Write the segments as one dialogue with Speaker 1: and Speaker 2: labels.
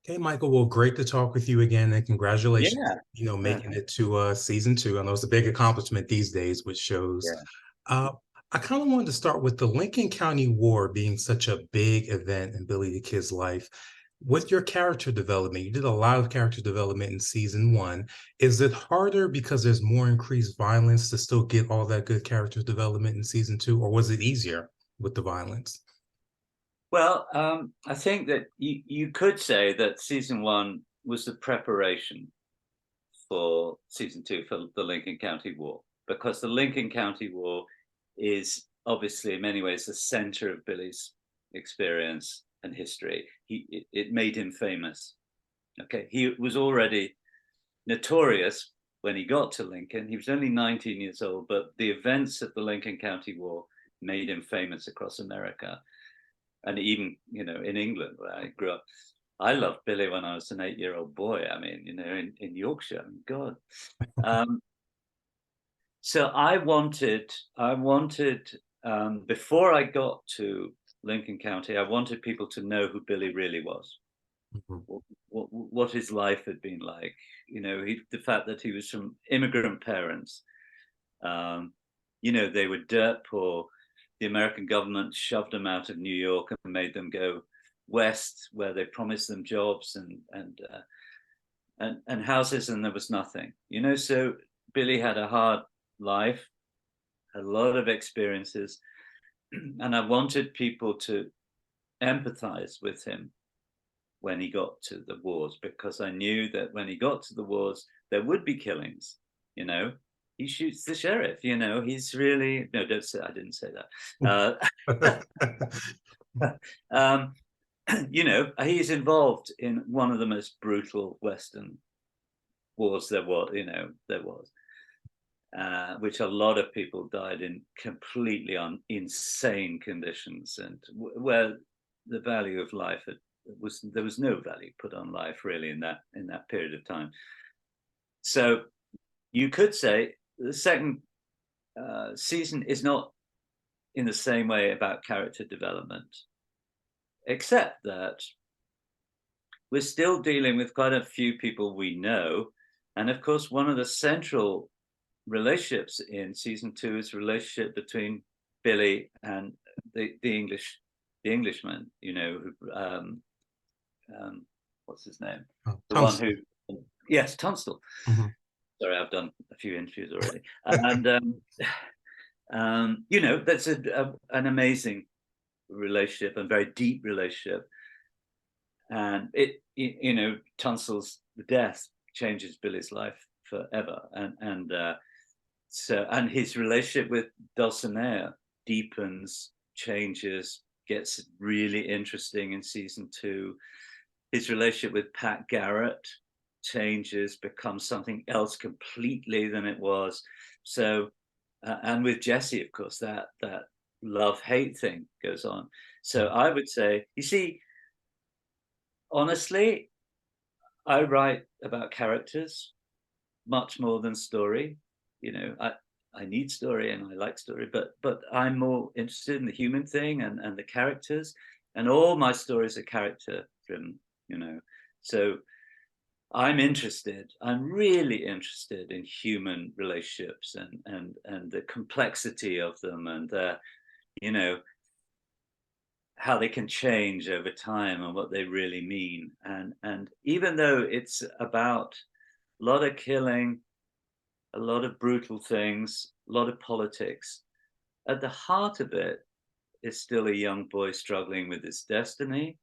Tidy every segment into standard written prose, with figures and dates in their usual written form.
Speaker 1: Okay, Michael. Well, great to talk with you again, and congratulations,
Speaker 2: Yeah.
Speaker 1: making it to season two. I know it's a big accomplishment these days with shows.
Speaker 2: Yeah.
Speaker 1: Uh, I kind of wanted to start with the Lincoln County War being such a big event in Billy the Kid's life. With your character development, you did a lot of character development in season one. Is it harder because there's more increased violence to still get all that good character development in season two, or was it easier with the violence?
Speaker 2: Well, I think that you could say that season one was the preparation for season two for the Lincoln County War, because the Lincoln County War is obviously in many ways the center of Billy's experience and history. It made him famous. Okay, he was already notorious when he got to Lincoln. He was only 19 years old, but the events of the Lincoln County War made him famous across America and even in England where I grew up. I loved Billy when I was an 8-year-old boy. I mean, in Yorkshire. I mean, God. Um, so I wanted before I got to Lincoln County, I wanted people to know who Billy really was,
Speaker 1: Mhm.
Speaker 2: what his life had been like. The fact that he was from immigrant parents. Um, they were dirt poor. The American government shoved them out of New York and made them go west, where they promised them jobs and houses, and there was nothing. So Billy had a hard life, a lot of experiences, and I wanted people to empathize with him when he got to the wars, because I knew that when he got to the wars, there would be killings. You know, he shoots the sheriff. He's really no. Don't say I didn't say that. Um, he's involved in one of the most brutal Western wars there was. Which a lot of people died in completely insane conditions, and where the value of life there was no value put on life really in that period of time. So you could say the second season is not in the same way about character development, except that we're still dealing with quite a few people we know, and of course one of the central relationships in season two is the relationship between Billy and the Englishman. What's his name?
Speaker 1: Oh,
Speaker 2: The one who,
Speaker 1: Tunstall.
Speaker 2: yes, Tunstall.
Speaker 1: Mhm.
Speaker 2: Sorry, I've done a few interviews already, and that's an amazing relationship and very deep relationship, and Tunstall's death changes Billy's life forever, and his relationship with Dulcinea deepens, changes, gets really interesting in season two. His relationship with Pat Garrett changes, becomes something else completely than it was. So, and with Jesse, of course, that love hate thing goes on. So I would say, you see, honestly, I write about characters much more than story. I need story and I like story, but I'm more interested in the human thing and the characters, and all my stories are character driven. So I'm really interested in human relationships and the complexity of them, and you know how they can change over time and what they really mean. And even though it's about a lot of killing, a lot of brutal things, a lot of politics, at the heart of it is still a young boy struggling with his destiny.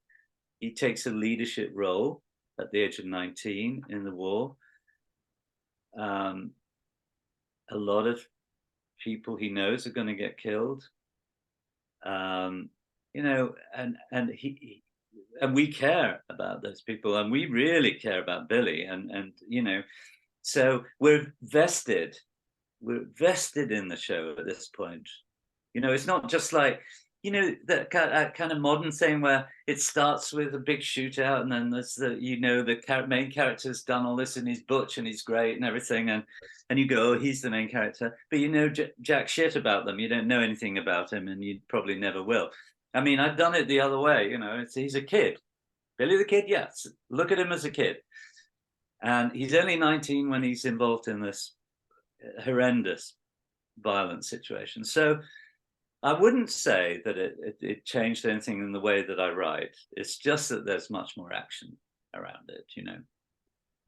Speaker 2: He takes a leadership role at the age of 19 in the war. Um, a lot of people he knows are going to get killed. Um, and we care about those people, and we really care about Billy, and so we're vested in the show at this point. It's not just like that kind of modern thing where it starts with a big shootout, and then there's the main character's done all this and he's butch and he's great and everything, and you go, oh, he's the main character, but jack shit about them. You don't know anything about him, and you probably never will. I mean, I've done it the other way. He's a kid. Billy the Kid, yes. Look at him as a kid. And he's only 19 when he's involved in this horrendous violent situation. So I wouldn't say that it changed anything in the way that I write. It's just that there's much more action around it, you know.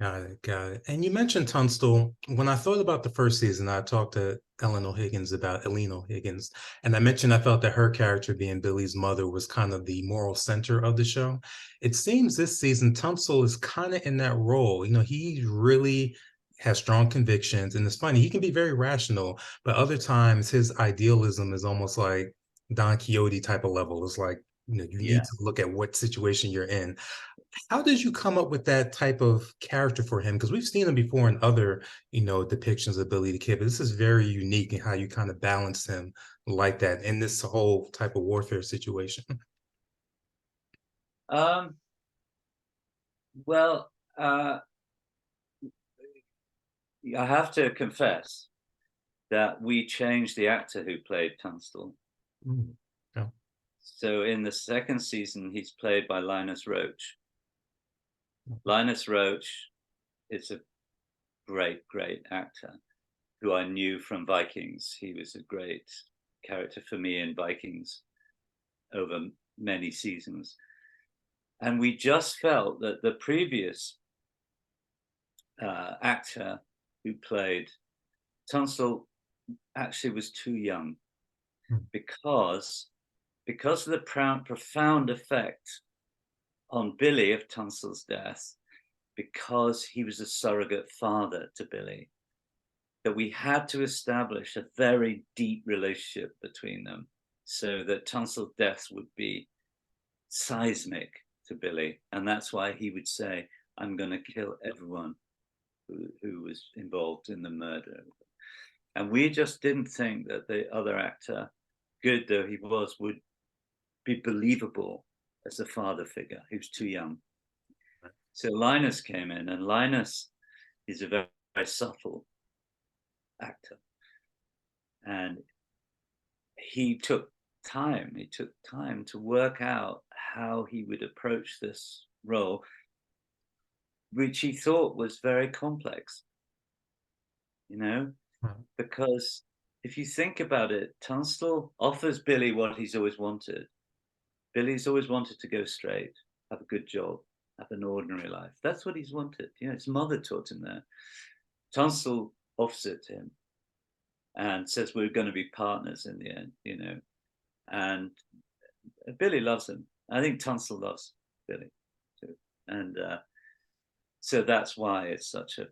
Speaker 1: Got it, got it. And you mentioned Tunstall. When I thought about the first season, I talked to Ellen O'Higgins, and I mentioned I felt that her character being Billy's mother was kind of the moral center of the show. It seems this season Tunstall is kind of in that role. You know, he really has strong convictions, and it's funny, he can be very rational, but other times his idealism is almost like Don Quixote type of level. It's like, you know, you need
Speaker 2: Yeah.
Speaker 1: to look at what situation you're in. How did you come up with that type of character for him? Because we've seen him before in other, you know, depictions of Billy the Kid, but this is very unique in how you kind of balance him like that in this whole type of warfare situation.
Speaker 2: Um, well, I have to confess that we changed the actor who played Tunstall.
Speaker 1: Mm. Yeah.
Speaker 2: So in the second season, he's played by Linus Roach. Linus Roach is a great, great actor who I knew from Vikings. He was a great character for me in Vikings over many seasons. And we just felt that the previous actor who played Tunstall actually was too young
Speaker 1: Mm.
Speaker 2: because of the profound effect on Billy of Tunstall's death, because he was a surrogate father to Billy, that we had to establish a very deep relationship between them so that Tunstall's death would be seismic to Billy. And that's why he would say, I'm going to kill everyone who was involved in the murder. And we just didn't think that the other actor, good though he was, would be believable as a father figure. He was too young. So Linus came in, and Linus is a very, very subtle actor. And he took time. He took time to work out how he would approach this role, which he thought was very complex, you know,
Speaker 1: Wow.
Speaker 2: because if you think about it, Tunstall offers Billy what he's always wanted. Billy's always wanted to go straight, have a good job, have an ordinary life. That's what he's wanted. You know, his mother taught him that. Tunstall offers it to him and says, we're going to be partners in the end, you know. And Billy loves him. I think Tunstall loves Billy too. And so that's why it's such a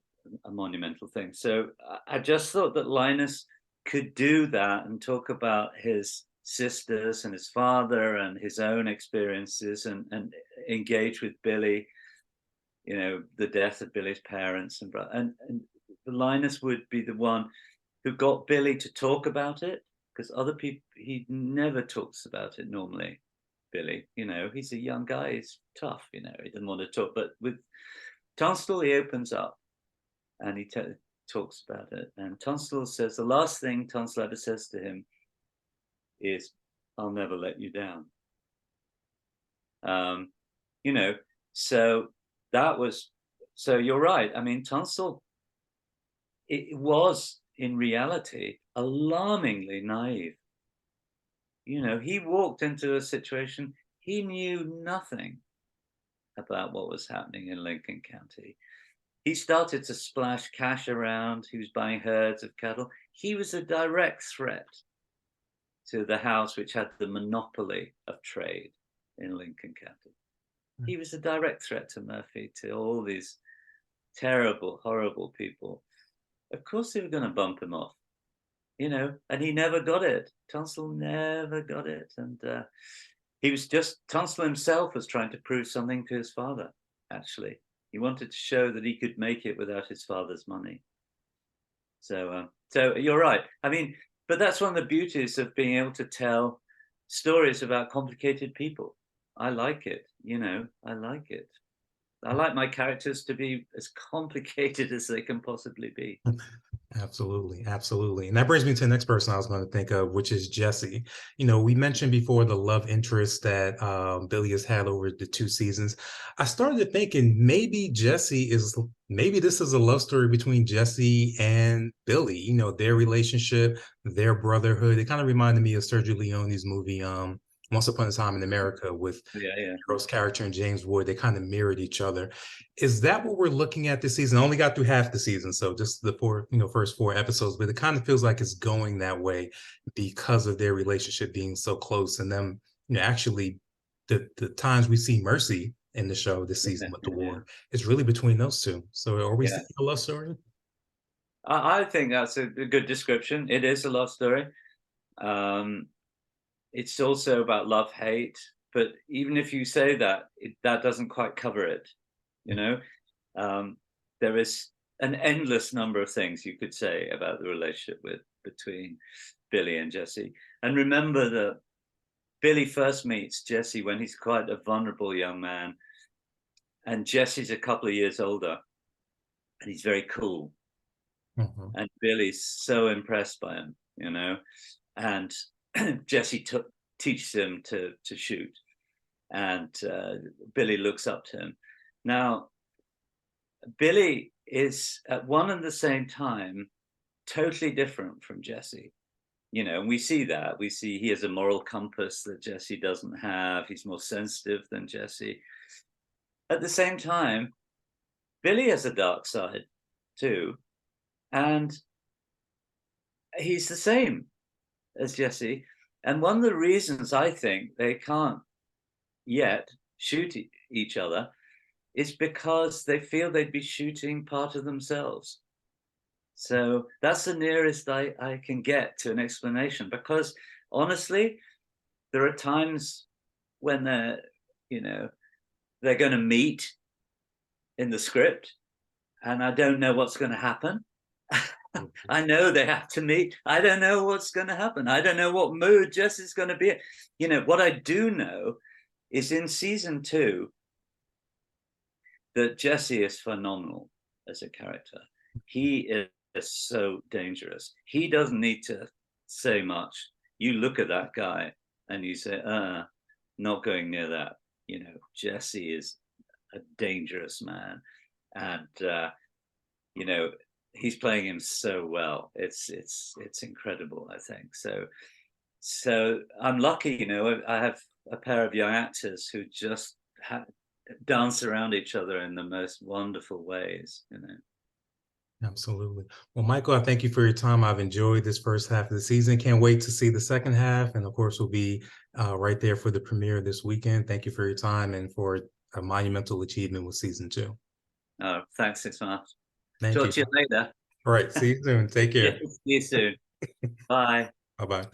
Speaker 2: monumental thing. So I just thought that Linus could do that and talk about his sisters and his father and his own experiences, and engage with Billy, you know, the death of Billy's parents, and Linus would be the one who got Billy to talk about it, because other people, he never talks about it normally. Billy, you know, he's a young guy, he's tough, you know, he doesn't want to talk, but with Tunstall he opens up and he talks about it. And Tunstall says, the last thing Tunstall ever says to him is, I'll never let you down. You know, so that was, so you're right. I mean, Tunstall, it was in reality alarmingly naive. You know, he walked into a situation, he knew nothing about what was happening in Lincoln County. He started to splash cash around. He was buying herds of cattle. He was a direct threat to the house which had the monopoly of trade in Lincoln County. He was a direct threat to Murphy, to all these terrible, horrible people. Of course they were going to bump him off, you know, and he never got it. Tunstall never got it. And he was just, Tunstall himself was trying to prove something to his father, actually. He wanted to show that he could make it without his father's money. So you're right. I mean, but that's one of the beauties of being able to tell stories about complicated people. I like it, you know, I like it. I like my characters to be as complicated as they can possibly be.
Speaker 1: Absolutely, absolutely. And that brings me to the next person I was going to think of, which is Jesse. We mentioned before the love interest that Billy has had over the 2 seasons. I started thinking maybe this is a love story between Jesse and Billy, their relationship, their brotherhood. It kind of reminded me of Sergio Leone's movie, Once Upon a Time in America, with
Speaker 2: Yeah, yeah.
Speaker 1: Rose character and James Wood. They kind of mirrored each other. Is that what we're looking at this season? I only got through half the season, so just the first 4 episodes, but it kind of feels like it's going that way because of their relationship being so close. And then, actually the times we see Mercy in the show this season with the
Speaker 2: Yeah,
Speaker 1: war is really between those two. So are we
Speaker 2: yeah.
Speaker 1: seeing a love story?
Speaker 2: I think that's a good description. It is a love story. Um, it's also about love hate, but even if you say that, that doesn't quite cover it. You know, um, there is an endless number of things you could say about the relationship between Billy and Jesse. And remember that Billy first meets Jesse when he's quite a vulnerable young man, and Jesse's a couple of years older, and he's very cool.
Speaker 1: Mhm.
Speaker 2: And Billy's so impressed by him, and Jesse teaches him to shoot, and Billy looks up to him. Now, Billy is at one and the same time totally different from Jesse. And we see that. We see he has a moral compass that Jesse doesn't have. He's more sensitive than Jesse. At the same time, Billy has a dark side too, and he's the same as Jesse. And one of the reasons I think they can't yet shoot each other is because they feel they'd be shooting part of themselves. So that's the nearest I can get to an explanation, because honestly, there are times when you know, they're going to meet in the script, and I don't know what's going to happen. I know they have to meet. I don't know what's going to happen. I don't know what mood Jesse's going to be in. What I do know is in season 2 that Jesse is phenomenal as a character. He is so dangerous. He doesn't need to say much. You look at that guy and you say, not going near that. Jesse is a dangerous man. And, he's playing him so well. It's incredible, I think. So I'm lucky, I have a pair of young actors who just dance around each other in the most wonderful ways.
Speaker 1: Absolutely. Well, Michael, I thank you for your time. I've enjoyed this first half of the season. Can't wait to see the second half. And of course, we'll be right there for the premiere this weekend. Thank you for your time and for a monumental achievement with season 2.
Speaker 2: Oh, thanks so much.
Speaker 1: Thank
Speaker 2: Talk
Speaker 1: you.
Speaker 2: to you later.
Speaker 1: All right. See you soon. Take
Speaker 2: Yeah,
Speaker 1: care.
Speaker 2: see you soon. Bye.
Speaker 1: Bye bye.